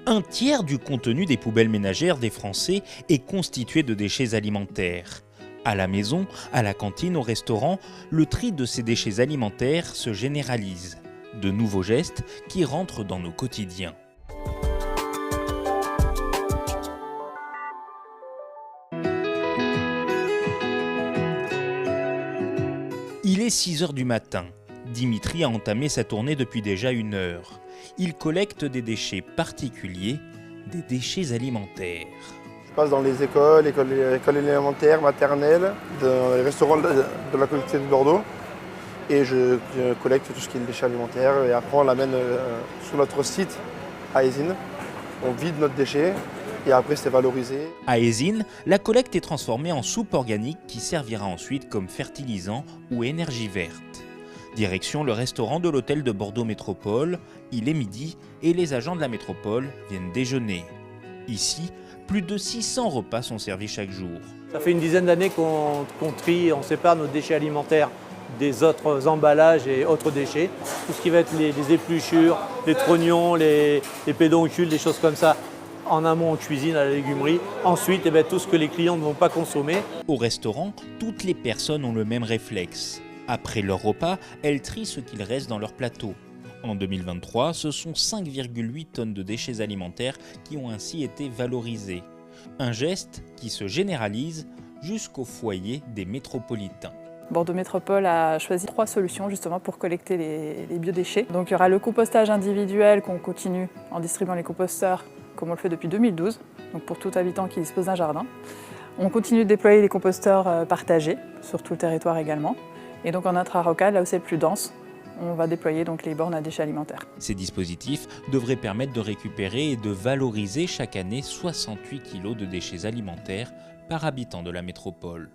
Un tiers du contenu des poubelles ménagères des Français est constitué de déchets alimentaires. À la maison, à la cantine, au restaurant, le tri de ces déchets alimentaires se généralise. De nouveaux gestes qui rentrent dans nos quotidiens. Il est 6 h du matin. Dimitri a entamé sa tournée depuis déjà 1 heure. Il collecte des déchets particuliers, des déchets alimentaires. Je passe dans les écoles élémentaires, maternelles, dans les restaurants de la collectivité de Bordeaux. Et je collecte tout ce qui est déchets alimentaires. Et après, on l'amène sur notre site à Aizine. On vide notre déchet et après, c'est valorisé. À Aizine, la collecte est transformée en soupe organique qui servira ensuite comme fertilisant ou énergie verte. Direction le restaurant de l'hôtel de Bordeaux Métropole. Il est midi et les agents de la métropole viennent déjeuner. Ici, plus de 600 repas sont servis chaque jour. Ça fait une dizaine d'années qu'on trie, on sépare nos déchets alimentaires des autres emballages et autres déchets. Tout ce qui va être les épluchures, les trognons, les pédoncules, des choses comme ça. En amont, on cuisine à la légumerie. Ensuite, tout ce que les clients ne vont pas consommer. Au restaurant, toutes les personnes ont le même réflexe. Après leur repas, elles trient ce qu'il reste dans leur plateau. En 2023, ce sont 5,8 tonnes de déchets alimentaires qui ont ainsi été valorisés. Un geste qui se généralise jusqu'au foyer des métropolitains. Bordeaux Métropole a choisi 3 solutions justement pour collecter les biodéchets. Donc il y aura le compostage individuel qu'on continue en distribuant les composteurs comme on le fait depuis 2012, donc pour tout habitant qui dispose d'un jardin. On continue de déployer les composteurs partagés sur tout le territoire également. Et donc en intra-rocade, là où c'est le plus dense, on va déployer donc les bornes à déchets alimentaires. Ces dispositifs devraient permettre de récupérer et de valoriser chaque année 68 kg de déchets alimentaires par habitant de la métropole.